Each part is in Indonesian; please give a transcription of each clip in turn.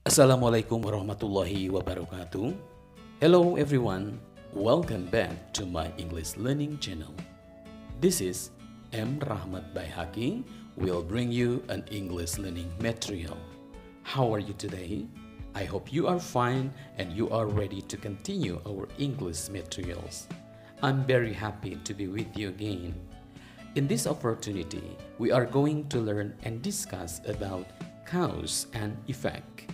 Assalamualaikum warahmatullahi wabarakatuh. Hello everyone, welcome back to my English learning channel. This is M. Rahmat Baihaqi will bring you an English learning material. How are you today? I hope you are fine and you are ready to continue our English materials. I'm very happy to be with you again. In this opportunity, we are going to learn and discuss about cause and effect.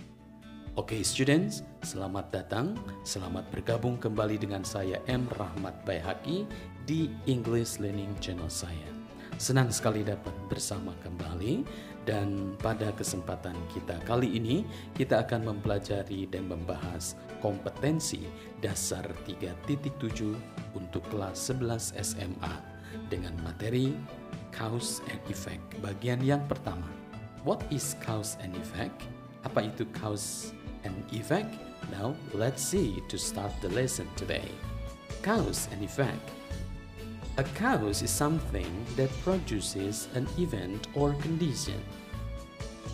Oke students, selamat datang, selamat bergabung kembali dengan saya M. Rahmat Baihaqi di English Learning Channel saya. Senang sekali dapat bersama kembali dan pada kesempatan kita kali ini kita akan mempelajari dan membahas kompetensi dasar 3.7 untuk kelas 11 SMA dengan materi Cause and Effect. Bagian yang pertama, what is cause and effect? Apa itu cause and effect? Now let's see to start the lesson today. Cause and effect. A cause is something that produces an event or condition.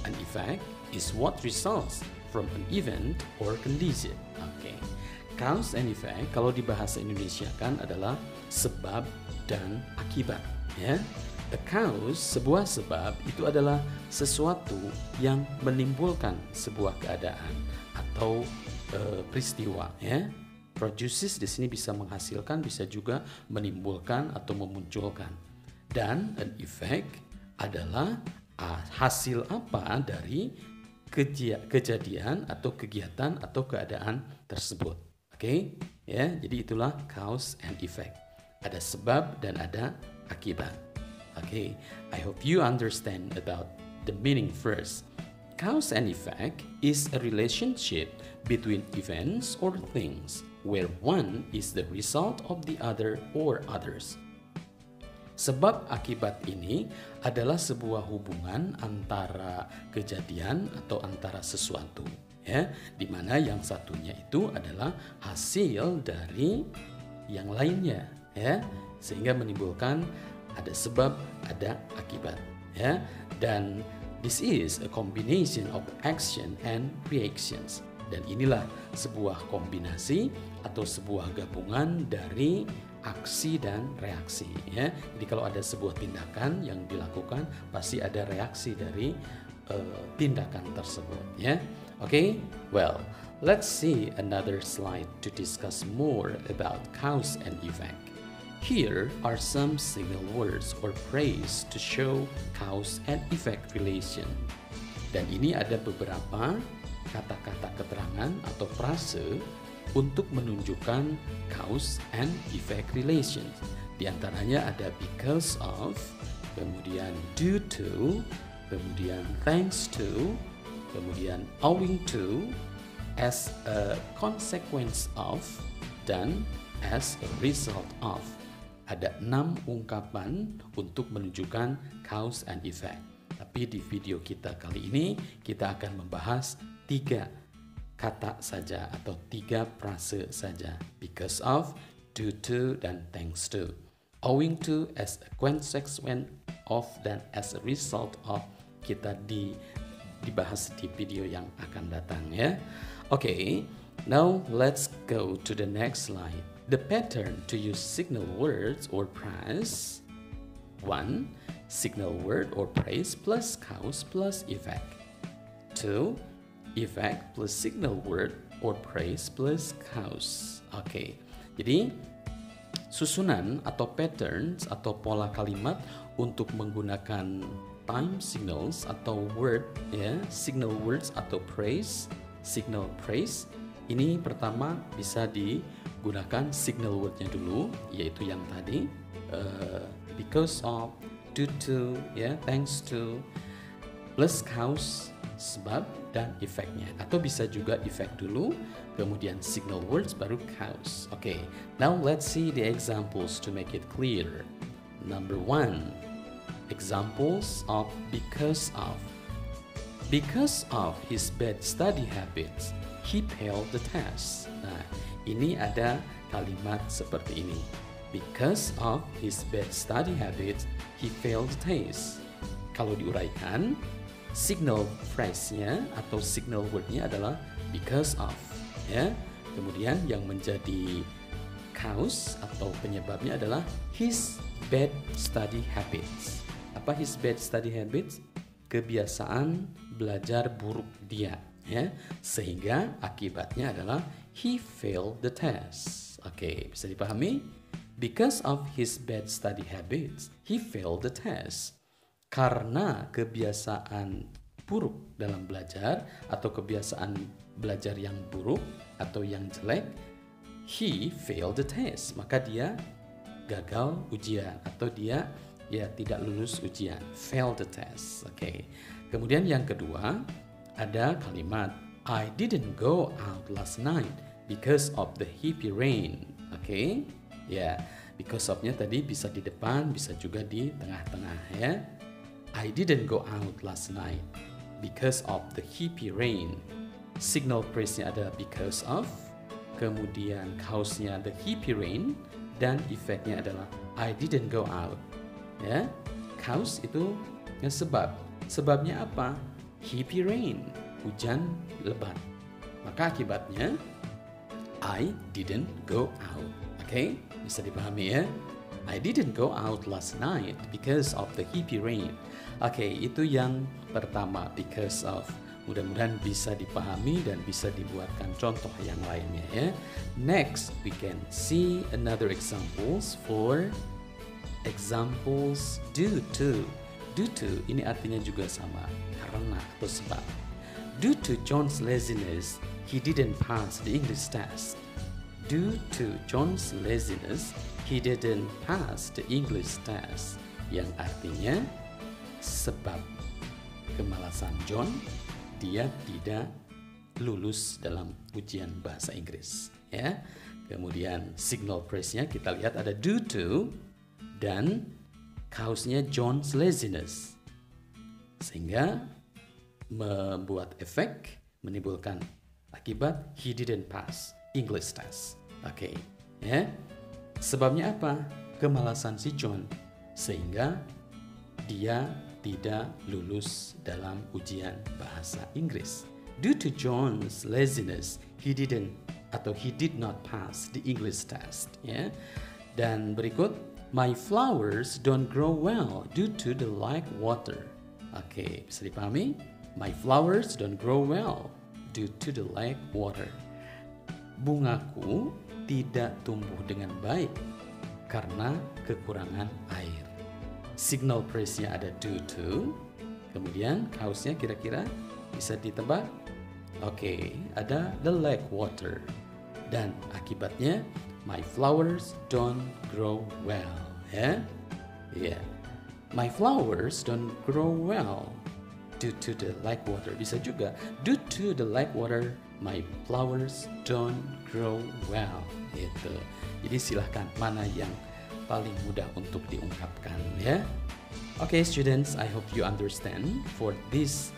An effect is what results from an event or condition. Oke. Cause and effect kalau di bahasa Indonesia kan adalah sebab dan akibat, ya. A cause, sebuah sebab, itu adalah sesuatu yang menimbulkan sebuah keadaan atau peristiwa, ya. Produces di sini bisa menghasilkan, bisa juga menimbulkan atau memunculkan. Dan an effect adalah hasil apa dari kejadian atau kegiatan atau keadaan tersebut. Oke, ya. Jadi itulah cause and effect. Ada sebab dan ada akibat. Okay, I hope you understand about the meaning first. Cause and effect is a relationship between events or things where one is the result of the other or others. Sebab akibat ini adalah sebuah hubungan antara kejadian atau antara sesuatu, ya, di mana yang satunya itu adalah hasil dari yang lainnya, ya, sehingga menimbulkan ada sebab, ada akibat, ya. Dan this is a combination of action and reactions. Dan inilah sebuah kombinasi atau sebuah gabungan dari aksi dan reaksi, ya. Jadi kalau ada sebuah tindakan yang dilakukan, pasti ada reaksi dari tindakan tersebut, ya. Okay, well, let's see another slide to discuss more about cause and effect. Here are some signal words or phrase to show cause and effect relation. Dan ini ada beberapa kata-kata keterangan atau frase untuk menunjukkan cause and effect relation. Di antaranya ada because of, kemudian due to, kemudian thanks to, kemudian owing to, as a consequence of, dan as a result of. Ada 6 ungkapan untuk menunjukkan cause and effect. Tapi di video kita kali ini kita akan membahas 3 kata saja atau 3 frase saja. Because of, due to, dan thanks to. Owing to as a consequence of dan as a result of kita dibahas di video yang akan datang, ya. Okay, now let's go to the next slide. The pattern to use signal words or phrase. 1. Signal word or phrase plus cause plus effect. 2. Effect plus signal word or phrase plus cause. Oke, jadi susunan atau patterns atau pola kalimat untuk menggunakan time signals atau word, ya, signal words atau phrase, signal phrase. Ini pertama bisa digunakan signal wordnya dulu, yaitu yang tadi because of, due to, ya, thanks to, plus cause, sebab, dan efeknya. Atau bisa juga effect dulu, kemudian signal words, baru cause. Okay, now let's see the examples to make it clear. Number 1, examples of because of. Because of his bad study habits, he failed the test. Nah, ini ada kalimat seperti ini. Because of his bad study habits, he failed the test. Kalau diuraikan, signal phrase-nya atau signal word-nya adalah because of, ya. Kemudian yang menjadi cause atau penyebabnya adalah his bad study habits. Apa his bad study habits? Kebiasaan belajar buruk dia, ya. Sehingga akibatnya adalah he failed the test. Oke, bisa dipahami? Because of his bad study habits, he failed the test. Karena kebiasaan buruk dalam belajar atau kebiasaan belajar yang buruk atau yang jelek, he failed the test. Maka dia gagal ujian atau dia tidak lulus ujian, failed the test. Oke. Kemudian yang kedua ada kalimat I didn't go out last night because of the heavy rain. Oke. Ya, because of-nya tadi bisa di depan, bisa juga di tengah-tengah, ya. I didn't go out last night because of the heavy rain. Signal phrase-nya ada because of, kemudian cause-nya the heavy rain, dan efeknya adalah I didn't go out. Ya, cause itu yang sebab. Sebabnya apa? Heavy rain, hujan lebat. Maka akibatnya I didn't go out. Oke, bisa dipahami ya? I didn't go out last night because of the heavy rain. Oke, itu yang pertama, because of. Mudah-mudahan bisa dipahami dan bisa dibuatkan contoh yang lainnya ya. Next, we can see another examples for examples due to. Due to ini artinya juga sama, karena atau sebab. Due to John's laziness, he didn't pass the English test. Due to John's laziness, he didn't pass the English test. Yang artinya sebab kemalasan John, dia tidak lulus dalam ujian bahasa Inggris. Ya. Kemudian signal phrase-nya kita lihat ada due to dan cause-nya John's laziness. Sehingga membuat efek, menimbulkan akibat he didn't pass English test. Oke, ya. Sebabnya apa? Kemalasan si John, sehingga dia tidak lulus dalam ujian bahasa Inggris. Due to John's laziness, he did not pass the English test. Ya. Dan berikut, my flowers don't grow well due to the lack water. Oke, bisa dipahami? My flowers don't grow well due to the lack water. Bungaku tidak tumbuh dengan baik karena kekurangan air. Signal phrase-nya ada due to, kemudian cause-nya kira-kira bisa ditebak. Oke, ada the lack water, dan akibatnya my flowers don't grow well. Ya, yeah. My flowers don't grow well due to the lack water. Bisa juga due to the lack water, my flowers don't grow well. Gitu. Jadi silahkan mana yang paling mudah untuk diungkapkan ya. Okay, students, I hope you understand for these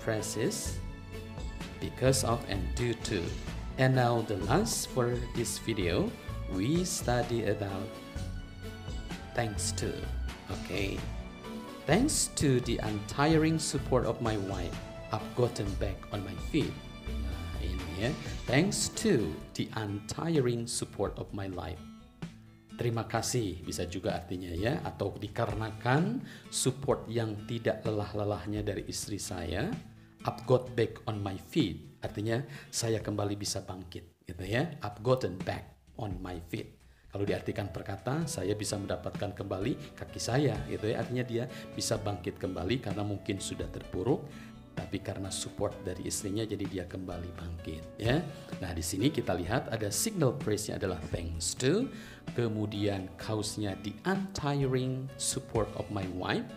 phrases because of and due to. And now the last for this video, we study about thanks to. Okay. Thanks to the untiring support of my wife, I've gotten back on my feet. Nah, ini ya. Thanks to the untiring support of my life. Terima kasih bisa juga artinya ya, atau dikarenakan support yang tidak lelah-lelahnya dari istri saya, I've got back on my feet. Artinya saya kembali bisa bangkit, gitu ya. I've gotten back on my feet. Kalau diartikan perkata, saya bisa mendapatkan kembali kaki saya, gitu ya. Artinya dia bisa bangkit kembali karena mungkin sudah terpuruk, tapi karena support dari istrinya jadi dia kembali bangkit, ya. Nah, di sini kita lihat ada signal phrase-nya adalah thanks to, kemudian cause-nya the untiring support of my wife.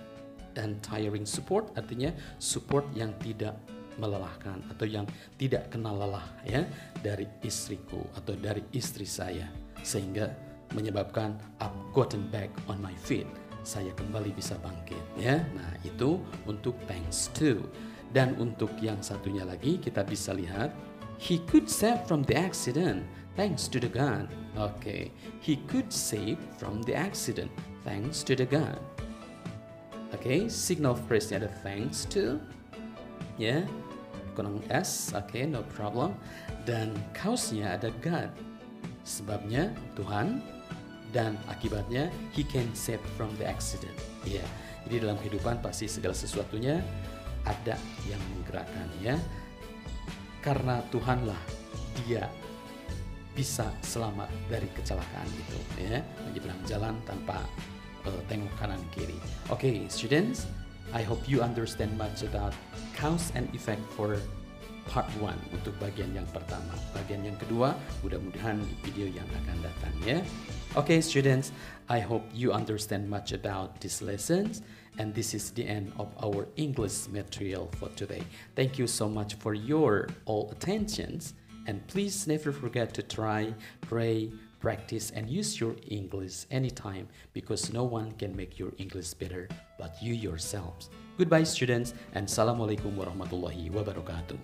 Untiring support artinya support yang tidak melelahkan atau yang tidak kenal lelah ya dari istriku atau dari istri saya, sehingga menyebabkan I've gotten back on my feet. Saya kembali bisa bangkit ya. Nah, itu untuk thanks to. Dan untuk yang satunya lagi kita bisa lihat he could save from the accident thanks to the gun. Oke, he could save from the accident thanks to the gun. Oke, signal phrase-nya ada thanks to, ya, kurang S, oke, no problem. Dan cause-nya ada God, sebabnya Tuhan, dan akibatnya He can save from the accident. Ya, jadi dalam kehidupan pasti segala sesuatunya ada yang menggerakkan, ya. Karena Tuhanlah Dia bisa selamat dari kecelakaan itu, ya, menyeberang jalan tanpa tengok kanan kiri. Okay, students, I hope you understand much about cause and effect for part 1 untuk bagian yang pertama. Bagian yang kedua, mudah-mudahan di video yang akan datang, ya. Okay, students, I hope you understand much about these lessons, and this is the end of our English material for today. Thank you so much for your all attentions, and please never forget to try, pray, practice, and use your English anytime, because no one can make your English better but you yourselves. Goodbye, students, and Assalamualaikum warahmatullahi wabarakatuh.